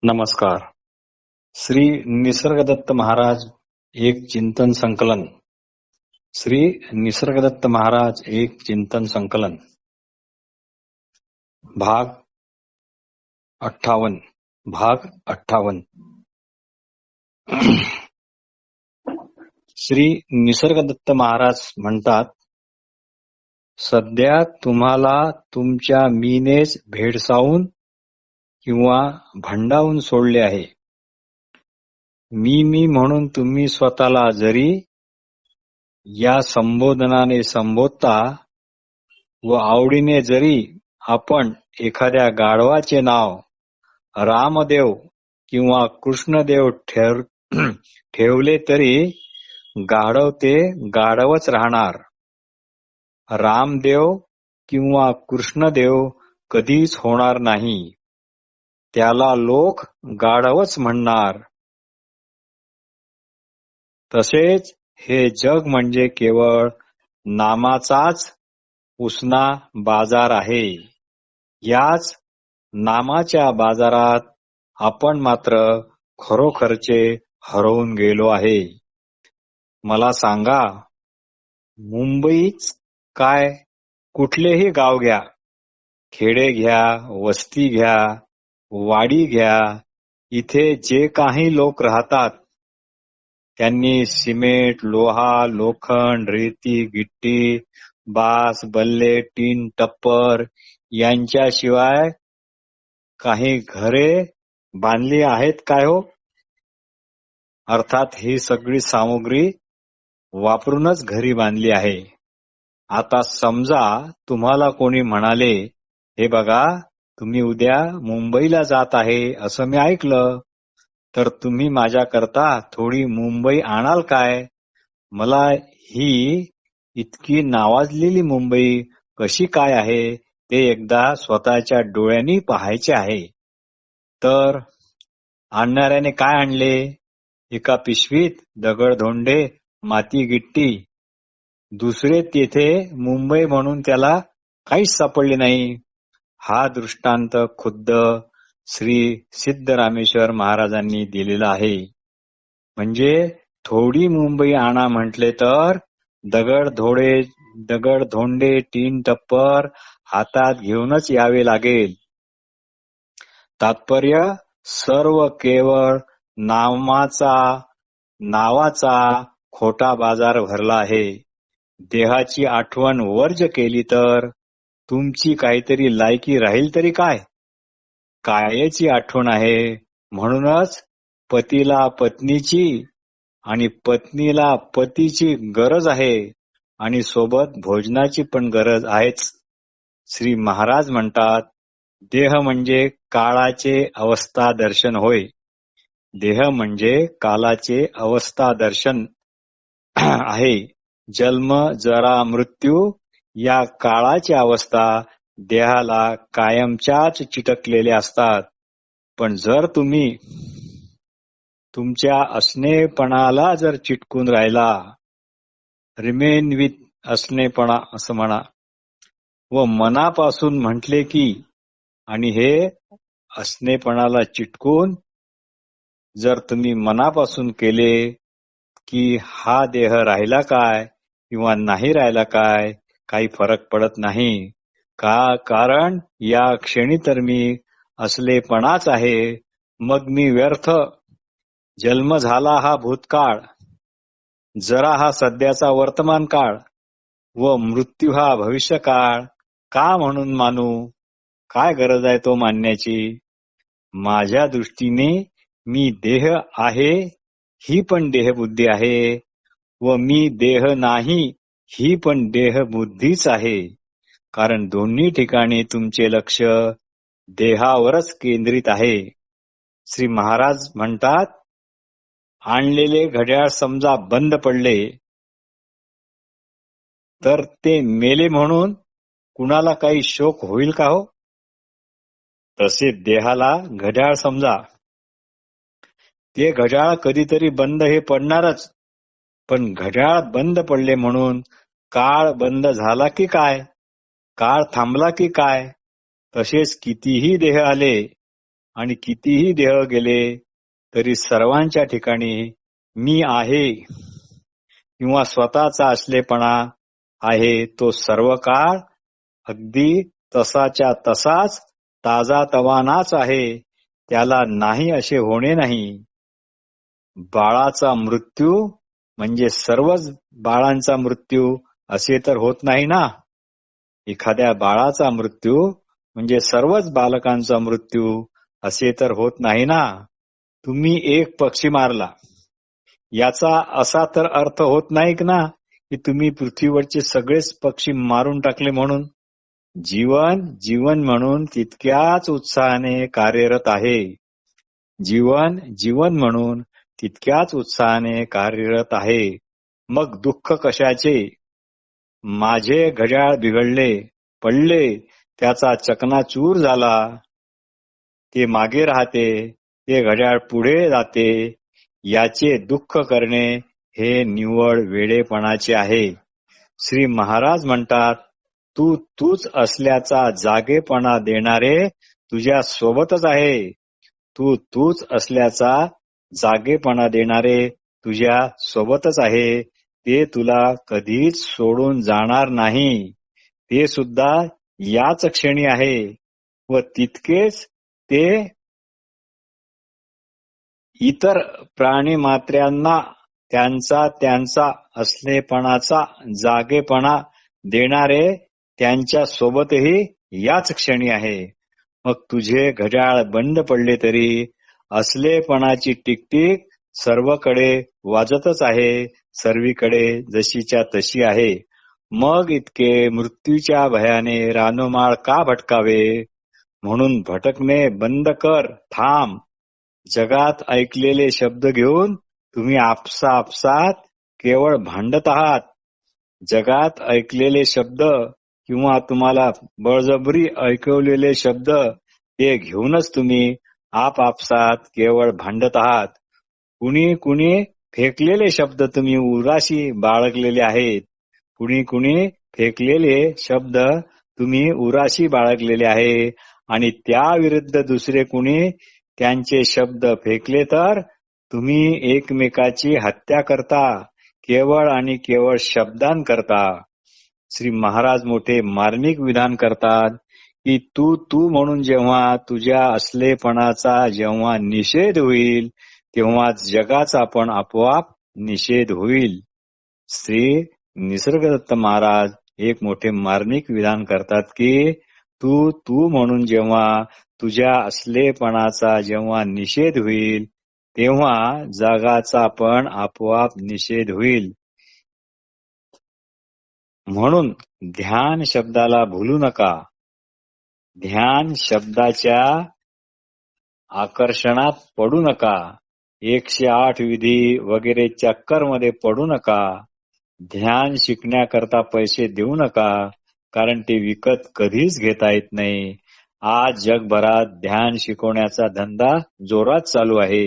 नमस्कार. श्री निसर्गदत्त महाराज एक चिंतन संकलन. श्री निसर्गदत्त महाराज एक चिंतन संकलन भाग 58. श्री निसर्गदत्त महाराज म्हणतात, सध्या तुम्हाला तुमच्या मीनेच भेडसावून किंवा भंडावून सोडले आहे. मी म्हणून तुम्ही स्वतःला जरी या संबोधनाने संबोधता व आवडीने जरी आपण एखाद्या गाढवाचे नाव रामदेव किंवा कृष्णदेव ठेवले तरी गाढव ते गाढवच राहणार. रामदेव किंवा कृष्णदेव कधीच होणार नाही. त्याला लोक गाढवच म्हणणार. तसेच हे जग म्हणजे केवळ नामाचाच उसना बाजार आहे. याच नामाच्या बाजारात आपण मात्र खरोखरचे हरवून गेलो आहे. मला सांगा, मुंबईच काय, कुठलेही गाव घ्या, खेडे घ्या, वस्ती घ्या, वाडी घ्या, इथे जे काही लोक राहतात त्यांनी सिमेंट, लोहा, लोखंड, रेती, गिट्टी, बास, बल्ले, टीन, टप्पर यांच्याशिवाय काही घरे बांधली आहेत काय हो? अर्थात ही सगळी सामुग्री वापरूनच घरी बांधली आहे. आता समजा तुम्हाला कोणी म्हणाले, हे बघा, तुम्ही उद्या मुंबईला जात आहे असं मी ऐकलं, तर तुम्ही माझ्याकरता थोडी मुंबई आणाल काय? मला ही इतकी नावाजलेली मुंबई कशी काय आहे ते एकदा स्वतःच्या डोळ्यांनी पाहायचे आहे. तर आणणाऱ्याने काय आणले? एका पिशवीत दगडधोंडे, माती, गिट्टी. दुसरे तेथे मुंबई म्हणून त्याला काहीच सापडले नाही. हा दृष्टांत खुद्द श्री सिद्धरामेश्वर महाराजांनी दिलेला आहे. म्हणजे थोडी मुंबई आणा म्हटले तर दगडधोंडे, टीन, टप्पर हातात घेऊनच यावे लागेल. तात्पर्य सर्व केवळ नावाचा खोटा बाजार भरला आहे. देहाची आठवण वर्ज केली तर तुमची काहीतरी लायकी राहील तरी काय? कायेची आठवण आहे म्हणूनच पतीला पत्नीची आणि पत्नीला पतीची गरज आहे आणि सोबत भोजनाची पण गरज आहेच. श्री महाराज म्हणतात, देह म्हणजे काळाचे अवस्था दर्शन होय. देह म्हणजे कालाचे अवस्था दर्शन आहे. जन्म, जरा, मृत्यू या काळाच्या अवस्था देहाला कायमच्याच चिटकलेल्या असतात. पण जर तुम्ही तुमच्या असणेपणाला जर चिटकून राहिला, रिमेन विथ असणेपणा असं म्हणा, व मनापासून म्हटले की, आणि हे असणेपणाला चिटकून जर तुम्ही मनापासून केले की हा देह राहिला काय किंवा नाही राहिला काय, काही फरक पडत नाही. कारण या क्षणी तर मी असलेपणाच आहे. मग मी व्यर्थ. जन्म झाला हा भूतकाळ, जरा हा सध्याचा वर्तमान काळ व मृत्यू हा भविष्यकाळ का म्हणून मानू? काय गरज आहे तो मानण्याची? माझ्या दृष्टीने मी देह आहे ही पण देहबुद्धी आहे, व मी देह नाही ही पण देहबुद्धीच आहे. कारण दोन्ही ठिकाणी तुमचे लक्ष देहावरच केंद्रित आहे. श्री महाराज म्हणतात, आणलेले घड्याळ समजा बंद पडले तर ते मेले म्हणून कुणाला काही शोक होईल का हो? तसे देहाला घड्याळ समजा, ते घड्याळ कधीतरी बंद हे पडणारच. पण घड्याळ बंद पडले म्हणून काळ बंद झाला की काय? काळ थांबला की काय? तसेच कितीही देह आले आणि कितीही देह गेले तरी सर्वांच्या ठिकाणी मी आहे किंवा स्वतःचा असलेपणा आहे तो सर्व काळ अगदी तसाच्या तसाच ताजा तवानाच आहे, त्याला नाही असे होणे नाही. बाळाचा मृत्यू म्हणजे सर्वच बाळांचा मृत्यू असे तर होत नाही ना. एखाद्या बाळाचा मृत्यू म्हणजे सर्वच बालकांचा मृत्यू असे तर होत नाही ना. तुम्ही एक पक्षी मारला याचा असा तर अर्थ होत नाही ना की तुम्ही पृथ्वीवरचे सगळेच पक्षी मारून टाकले म्हणून. जीवन जीवन म्हणून तितक्याच उत्साहाने कार्यरत आहे. जीवन जीवन म्हणून तितक्याच उत्साहाने कार्यरत आहे. मग दुःख कशाचे? माझे घड्याळ बिघडले, पडले, त्याचा चकनाचूर झाला, ते मागे राहते, ते घड्याळ पुढे जाते, याचे दुःख करणे हे निव्वळ वेडेपणाचे आहे. श्री महाराज म्हणतात, तू तूच असल्याचा जागेपणा देणारे तुझ्या सोबतच आहे. तू तूच असल्याचा जागेपणा देणारे तुझ्या सोबतच आहे. ते तुला कधीच सोडून जाणार नाही. ते सुद्धा याच क्षणी आहे व तितकेच ते इतर प्राणीमात्र्यांना त्यांचा त्यांचा असलेपणाचा जागेपणा देणारे त्यांच्या सोबतही याच क्षणी आहे. मग तुझे घड्याळ बंद पडले तरी असलेपणाची टिकटिक सर्वकडे वाजतच आहे, सर्वीकडे जशीच्या तशी आहे. मग इतके मृत्यूच्या भयाने रानोमाळ का भटकावे? म्हणून भटकणे बंद कर, थांब. जगात ऐकलेले शब्द घेऊन तुम्ही आपसात केवळ भांडत आहात. जगात ऐकलेले शब्द किंवा तुम्हाला बळजबरी ऐकवलेले शब्द हे घेऊनच तुम्ही आपसात केवळ भांडत आहात. कुणी कुणी फेकलेले शब्द तुम्ही उराशी बाळगलेले आहेत. कुणी कुणी फेकलेले शब्द तुम्ही उराशी बाळगलेले आहे आणि त्याविरुद्ध दुसरे कुणी त्यांचे शब्द फेकले तर तुम्ही एकमेकाची हत्या करता, केवळ आणि केवळ शब्दांकरता. श्री महाराज मोठे मार्मिक विधान करतात की तू तू म्हणून जेव्हा तुझ्या असलेपणाचा जेव्हा निषेध होईल तेव्हाच जगाचा पण आपोआप निषेध होईल. श्री निसर्गदत्त महाराज एक मोठे मार्मिक विधान करतात की तू तू म्हणून जेव्हा तुझ्या असलेपणाचा जेव्हा निषेध होईल तेव्हा जगाचा पण आपोआप निषेध होईल. म्हणून ध्यान शब्दाला भूलू नका. ध्यान शब्दाच्या आकर्षणात पडू नका. 108 विधी वगैरे चक्करमध्ये पडू नका. ध्यान शिकण्याकरता पैसे देऊ नका, कारण ते विकत कधीच घेता येत नाही. आज जगभरात ध्यान शिकवण्याचा धंदा जोरात चालू आहे.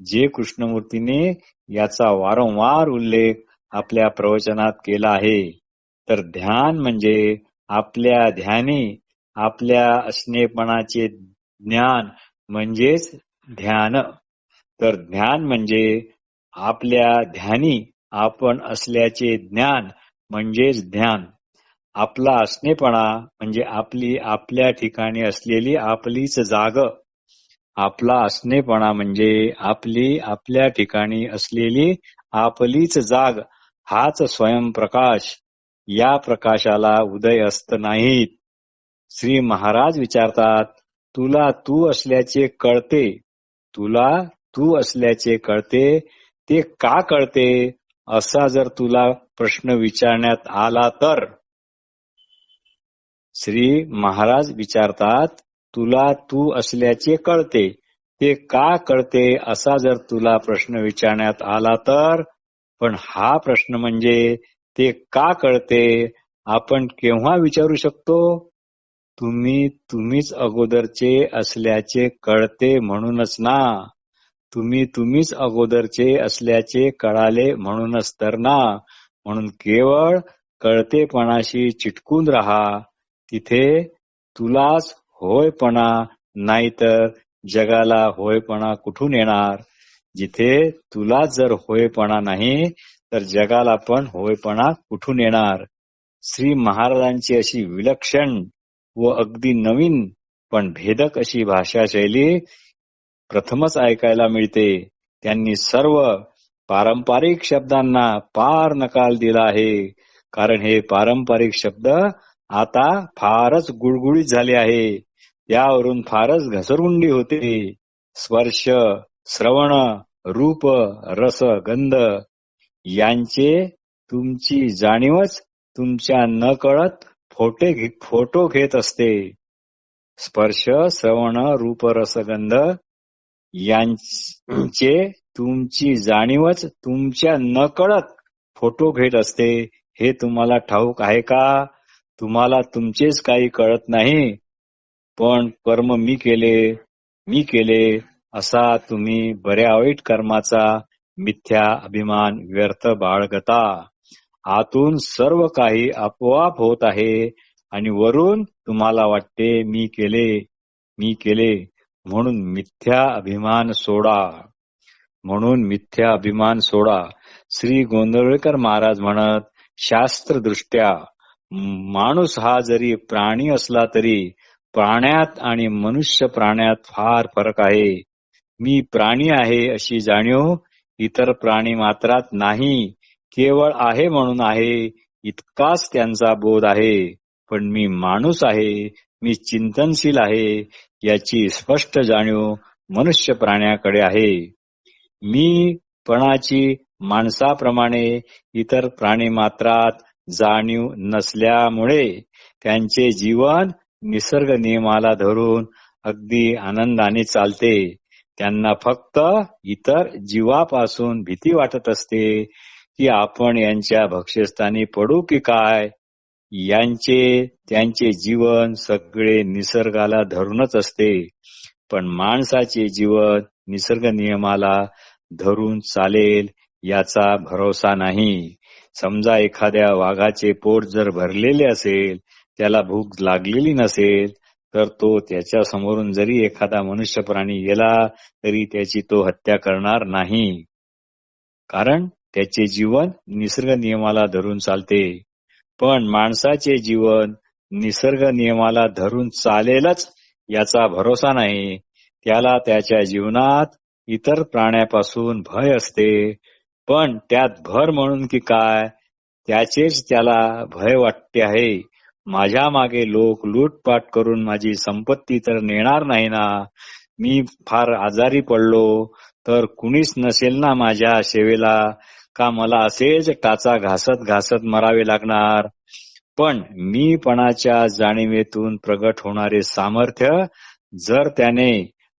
जे कृष्णमूर्तीने याचा वारंवार उल्लेख आपल्या प्रवचनात केला आहे. तर ध्यान म्हणजे आपल्या ध्यानी आपल्या असणेपणाचे ज्ञान म्हणजेच ध्यान. तर ध्यान म्हणजे आपल्या ध्यानी आपण असल्याचे ज्ञान म्हणजेच ध्यान. आपला असणेपणा म्हणजे आपली आपल्या ठिकाणी असलेली आपलीच जाग. आपला असणेपणा म्हणजे आपली आपल्या ठिकाणी असलेली आपलीच जाग, हाच स्वयंप्रकाश. या प्रकाशाला उदय अस्त नाहीत. श्री महाराज विचारतात, तुला तू असल्याचे कळते, तुला तू असल्याचे कळते, ते का कळते असा जर तुला प्रश्न विचारण्यात आला तर. श्री महाराज विचारतात, तुला तू असल्याचे कळते, ते का कळते असा जर तुला प्रश्न विचारण्यात आला तर. पण हा प्रश्न म्हणजे ते का कळते आपण केव्हा विचारू शकतो? तुम्हीच अगोदरचे असल्याचे कळते म्हणूनच ना. तुम्हीच अगोदरचे असल्याचे कळाले म्हणूनच तर ना. म्हणून केवळ कळतेपणाशी चिटकून राहा. तिथे तुलाच होयपणा नाहीतर जगाला होयपणा कुठून येणार? जिथे तुला जर होयपणा नाही तर जगाला पण होयपणा कुठून येणार? श्री महाराजांची अशी विलक्षण व अगदी नवीन पण भेदक अशी भाषा शैली प्रथमच ऐकायला मिळते. त्यांनी सर्व पारंपरिक शब्दांना पार नकार दिला आहे. कारण हे पारंपरिक शब्द आता फारच गुळगुळीत झाले आहे. त्यावरून फारच घसरगुंडी होते. स्पर्श, श्रवण, रूप, रस, गंध यांचे तुमची जाणीवच तुमच्या नकळत फोटो घेत असते. स्पर्श, श्रवण, रूप, रस, गंध यांचे तुमची जाणीवच तुमच्या नकळत फोटो घेत असते. हे तुम्हाला ठाऊक आहे का? तुम्हाला तुमचेच काही कळत नाही, पण कर्म मी केले असा तुम्ही बऱ्या वाईट कर्माचा मिथ्या अभिमान व्यर्थ बाळगता. आतून सर्व काही आपोआप होत आहे आणि वरून तुम्हाला वाटते मी केले म्हणून मिथ्या अभिमान सोडा. श्री गोंधळकर महाराज म्हणत, शास्त्रदृष्ट्या माणूस हा जरी प्राणी असला तरी प्राण्यात आणि मनुष्य प्राण्यात फार फरक आहे. मी प्राणी आहे अशी जाणीव इतर प्राणी मात्रात नाही, केवळ आहे म्हणून आहे इतकाच त्यांचा बोध आहे. पण मी माणूस आहे, मी चिंतनशील आहे याची स्पष्ट जाणीव मनुष्य प्राण्याकडे आहे. मी पणाची माणसाप्रमाणे इतर प्राणी मात्रात जाणीव नसल्यामुळे त्यांचे जीवन निसर्ग नियमाला धरून अगदी आनंदाने चालते. त्यांना फक्त इतर जीवापासून भीती वाटत असते की आपण यांच्या भक्ष्यस्थानी पडू की काय. त्यांचे जीवन सगळे निसर्गाला धरूनच असते. पण माणसाचे जीवन निसर्ग नियमाला धरून चालेल याचा भरोसा नाही. समजा एखाद्या वाघाचे पोट जर भरलेले असेल, त्याला भूक लागलेली नसेल, तर तो त्याच्या समोरून जरी एखादा मनुष्य प्राणी गेला तरी त्याची तो हत्या करणार नाही. कारण त्याचे जीवन निसर्ग नियमाला धरून चालते. पण माणसाचे जीवन निसर्ग नियमाला धरून चालेलच याचा भरोसा नाही. त्याला त्याच्या जीवनात इतर प्राण्यापासून भय असते. पण त्यात भर म्हणून की काय, त्याचेच त्याला भय वाटते आहे. माझ्या मागे लोक लूटपाट करून माझी संपत्ती तर नेणार नाही ना. मी फार आजारी पडलो तर कुणीच नसेल ना माझ्या सेवेला, का मला असेच टाचा घासत मरावे लागणार. पण मीपणाच्या जाणीवेतून प्रगट होणारे सामर्थ्य जर त्याने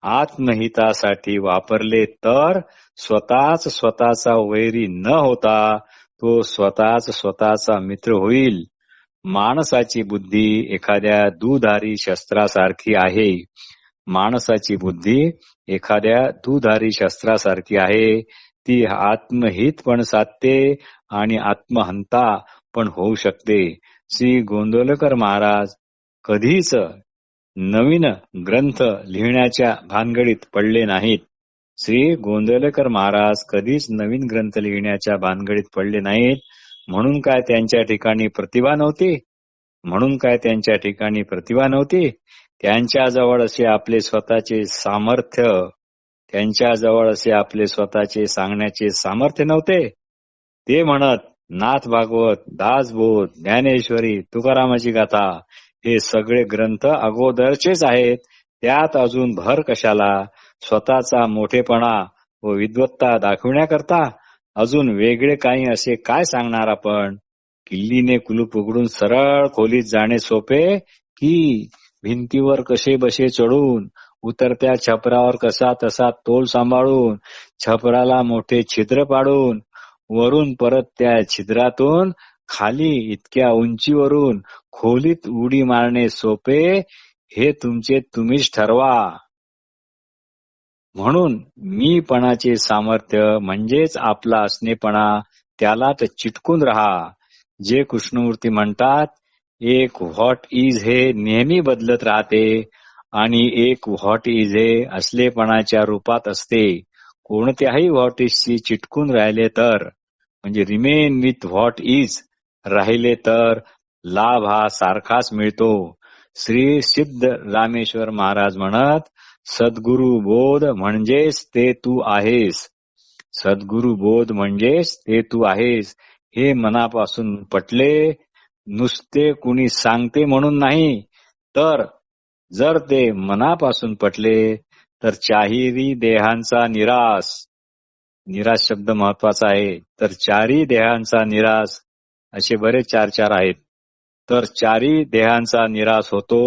आत्महितासाठी वापरले तर स्वतःचा वैरी न होता तो स्वतःचा मित्र होईल. माणसाची बुद्धी एखाद्या दुधारी शस्त्रासारखी आहे. ती आत्महित पण साधते आणि आत्महंता पण होऊ शकते. श्री गोंदवलेकर महाराज कधीच नवीन ग्रंथ लिहिण्याच्या भानगडीत पडले नाहीत. म्हणून काय त्यांच्या ठिकाणी प्रतिभा नव्हती? त्यांच्याजवळ असे आपले स्वतःचे सांगण्याचे सामर्थ्य नव्हते. ते म्हणत नाथ भागवत, दासबोध, ज्ञानेश्वरी, तुकारामाची गाथा हे सगळे ग्रंथ अगोदरचेच आहेत. त्यात अजून भर कशाला? स्वतःचा मोठेपणा व विद्वत्ता दाखविण्याकरता अजून वेगळे काही असे काय सांगणार आपण? किल्लीने कुलूप उघडून सरळ खोलीत जाणे सोपे की भिंतीवर कसे बसे चढून, उतरत्या छपरावर कसा तसा तोल सांभाळून, छपराला मोठे छिद्र पाडून, वरून परत त्या छिद्रातून खाली इतक्या उंचीवरून खोलीत उडी मारणे सोपे? हे तुम्हीच ठरवा. म्हणून मीपणाचे सामर्थ्य म्हणजेच आपला असणेपणा, त्यालाच चिटकून राहा. जे कृष्णमूर्ती म्हणतात, एक व्हॉट इज हे नेहमी बदलत राहते आणि एक व्हॉट इज हे असलेपणाच्या रूपात असते. कोणत्याही व्हॉट इजशी चिटकून राहिले तर म्हणजे रिमेन विथ व्हॉट इज राहिले तर लाभ हा सारखाच मिळतो. श्री सिद्ध रामेश्वर महाराज म्हणत, सद्गुरु बोध म्हणजेच ते तू आहेस. सद्गुरु बोध म्हणजेच ते तू आहेस हे मनापासून पटले. नुसते कुणी सांगते म्हणून नाही, तर जर ते मनापासून पटले तर चारी देहांचा निराश, निराश शब्द महत्वाचा आहे. तर चारी देहांचा निराश असे बरेच चार आहेत. तर चारी देहांचा निराश होतो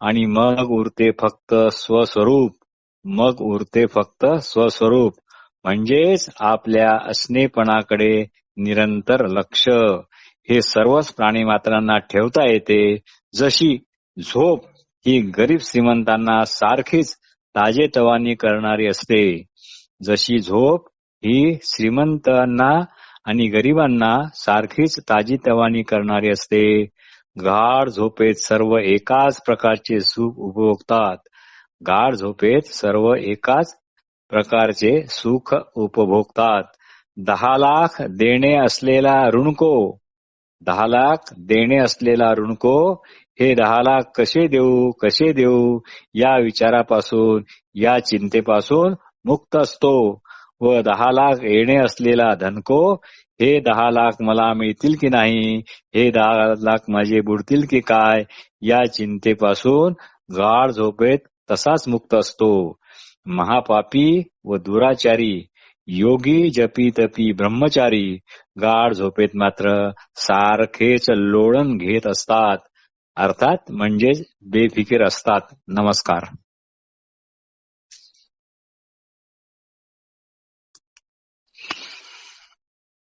आणि मग उरते फक्त स्वस्वरूप. मग उरते फक्त स्वस्वरूप म्हणजेच आपल्या असणेपणाकडे निरंतर लक्ष. हे सर्वच प्राणीमात्रांना ठेवता येते. जशी झोप ही गरीब श्रीमंतांना सारखीच ताजेतवानी करणारी असते. जशी झोप ही श्रीमंतांना आणि गरिबांना सारखीच ताजीतवानी करणारी असते. गाढ झोपेत सर्व एकाच प्रकारचे सुख उपभोगतात. गाढ झोपेत सर्व एकाच प्रकारचे सुख उपभोगतात. 10 लाख देणे असलेला ऋणको, 10 लाख देणे असलेला ऋणको हे 10 लाख कसे देऊ या विचारापासून, या चिंतेपासून मुक्त असतो. व 10 लाख येणे असलेला धनको हे 10 लाख मला मिळतील की नाही, हे 10 लाख माझे बुडतील की काय या चिंतेपासून गाढ झोपेत तसाच मुक्त असतो. महापापी व दुराचारी, योगी जपी तपी ब्रह्मचारी गाढ झोपेत मात्र सारखेच लोळण घेत असतात. अर्थात म्हणजेच बेफिकीर असतात. नमस्कार.